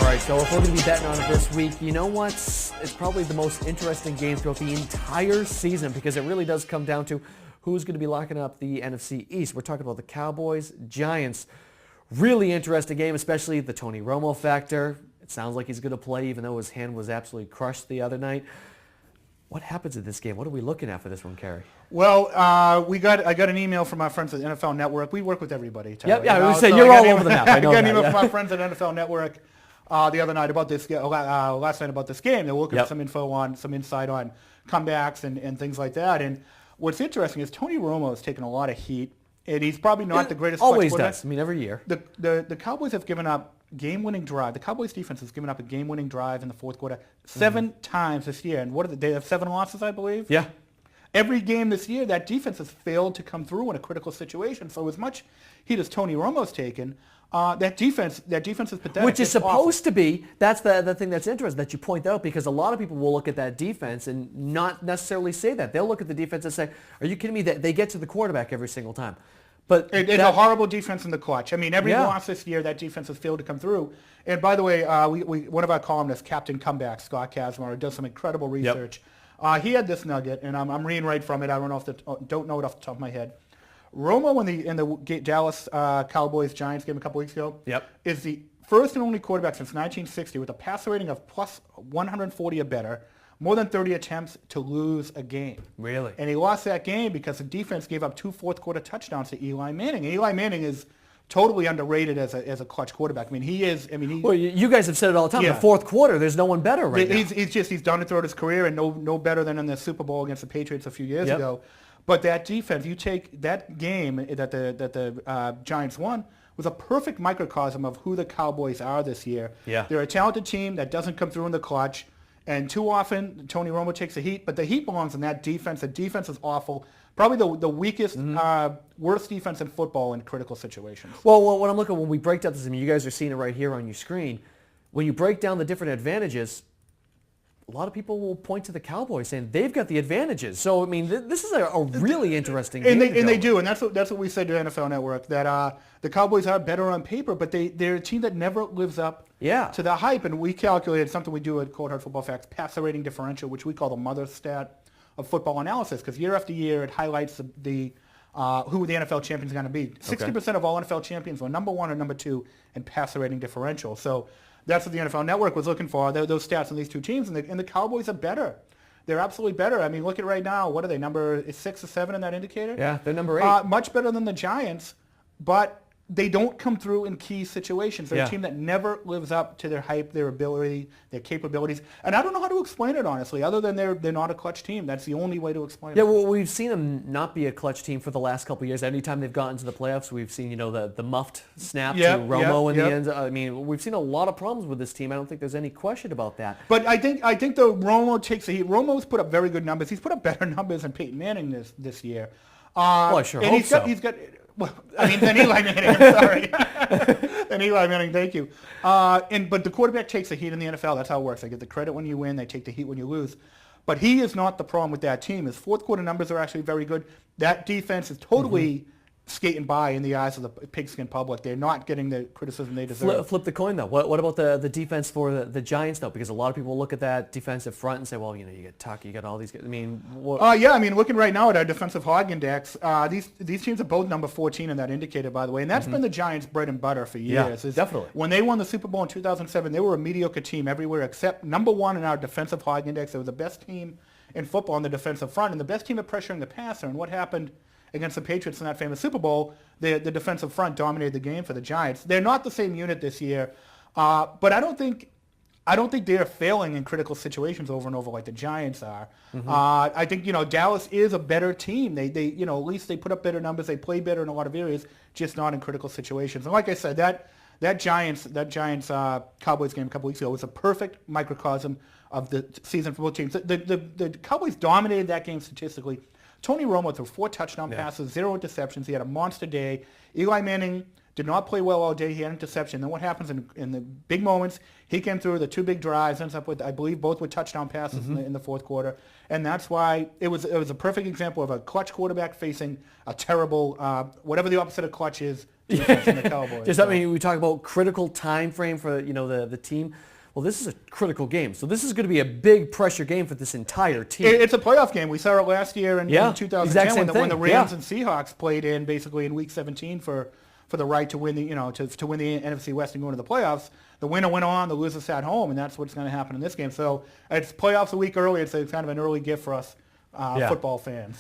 right, so if we're going to be betting on it this week, you know what? It's probably the most interesting game throughout the entire season because it really does come down to who's going to be locking up the NFC East. We're talking about the Cowboys, Giants. Really interesting game, especially the Tony Romo factor. It sounds like he's going to play even though his hand was absolutely crushed the other night. What happens in this game? What are we looking at for this one, Kerry? Well, I got an email from our friends at NFL Network. We work with everybody, Tyler. Yep, I was going to say, you're all over the map. I know I got an that, email from our friends at NFL Network the other night about this, last night about this game. They were looking for some info on, some insight on comebacks and things like that. And what's interesting is Tony Romo has taken a lot of heat, and he's probably not the greatest. Always does. I mean, every year. The Cowboys have given up game-winning drive. The Cowboys defense has given up a game-winning drive in the fourth quarter 7 times this year. And they have 7 losses, I believe? Yeah. Every game this year, that defense has failed to come through in a critical situation. So as much heat as Tony Romo's taken, that defense is pathetic. Which is supposed to be, that's the thing that's interesting that you point out, because a lot of people will look at that defense and not necessarily say that. They'll look at the defense and say, are you kidding me? They get to the quarterback every single time. But it's a horrible defense in the clutch. I mean, every loss this year, that defense has failed to come through. And by the way, one of our columnists, Captain Comeback, Scott Kazmar, does some incredible research. He had this nugget, and I'm reading right from it. I don't know it off the top of my head. Romo in the Dallas Cowboys Giants game a couple weeks ago is the first and only quarterback since 1960 with a passer rating of plus 140 or better, more than 30 attempts to lose a game. Really? And he lost that game because the defense gave up 2 fourth-quarter touchdowns to Eli Manning. And Eli Manning is totally underrated as a clutch quarterback. I mean, he is. I mean, he. Well, you guys have said it all the time. Yeah. The fourth quarter, there's no one better right now. He's done it throughout his career, and no better than in the Super Bowl against the Patriots a few years ago. But that defense, you take that game that the Giants won, was a perfect microcosm of who the Cowboys are this year. Yeah. They're a talented team that doesn't come through in the clutch. And too often, Tony Romo takes the heat, but the heat belongs in that defense. The defense is awful. Probably the weakest, worst defense in football in critical situations. Well, when I'm looking, when we break down this, I mean, you guys are seeing it right here on your screen. When you break down the different advantages, a lot of people will point to the Cowboys saying they've got the advantages. So, I mean, this is a really interesting game. And they do, and that's what we said to NFL Network, that the Cowboys are better on paper, but they're a team that never lives up to the hype. And we calculated something we do at Cold Hard Football Facts, passer rating differential, which we call the mother stat of football analysis, because year after year it highlights who the NFL champions are going to be. 60% of all NFL champions were number 1 or number 2 in passer rating differential. So that's what the NFL Network was looking for, those stats on these two teams, and the Cowboys are better. They're absolutely better. I mean, look at right now. What are they, number 6 or 7 in that indicator? Yeah, they're number 8. Much better than the Giants, but they don't come through in key situations. They're a team that never lives up to their hype, their ability, their capabilities. And I don't know how to explain it, honestly, other than they're not a clutch team. That's the only way to explain it. Yeah, well, we've seen them not be a clutch team for the last couple of years. Anytime they've gotten to the playoffs, we've seen, the muffed snap to Romo in the end. I mean, we've seen a lot of problems with this team. I don't think there's any question about that. But I think the Romo takes the heat. Romo's put up very good numbers. He's put up better numbers than Peyton Manning this year. Well, I sure hope so. He's got... Well, I mean, then Eli Manning, I'm sorry. Then Eli Manning, thank you. But the quarterback takes the heat in the NFL. That's how it works. They get the credit when you win. They take the heat when you lose. But he is not the problem with that team. His fourth quarter numbers are actually very good. That defense is totally skating by in the eyes of the pigskin public. They're not getting the criticism they deserve. Flip the coin, though. What about the defense for the Giants, though? Because a lot of people look at that defensive front and say, well, you get Tuck, you got all these guys. I mean, looking right now at our defensive hog index, these teams are both number 14 in that indicator, by the way, and that's been the Giants' bread and butter for years. Yeah, definitely. When they won the Super Bowl in 2007, they were a mediocre team everywhere except number 1 in our defensive hog index. They were the best team in football on the defensive front and the best team at pressuring the passer. And what happened against the Patriots in that famous Super Bowl, the defensive front dominated the game for the Giants. They're not the same unit this year, but I don't think they're failing in critical situations over and over like the Giants are. I think Dallas is a better team. They at least they put up better numbers. They play better in a lot of areas, just not in critical situations. And like I said, that Giants Cowboys game a couple weeks ago was a perfect microcosm of the season for both teams. The Cowboys dominated that game statistically. Tony Romo threw 4 touchdown passes, 0 interceptions. He had a monster day. Eli Manning did not play well all day. He had an interception. Then what happens in the big moments, he came through the 2 big drives, ends up with, I believe, both with touchdown passes in the fourth quarter. And that's why it was a perfect example of a clutch quarterback facing a terrible, whatever the opposite of clutch is, defense in the Cowboys. Does that mean we talk about critical time frame for the team? Well, this is a critical game. So this is going to be a big pressure game for this entire team. It's a playoff game. We saw it last year in 2010 when the Rams and Seahawks played in basically in Week 17 for the right to win the to win the NFC West and go into the playoffs. The winner went on, the loser sat home, and that's what's going to happen in this game. So it's playoffs a week early. It's kind of an early gift for us football fans.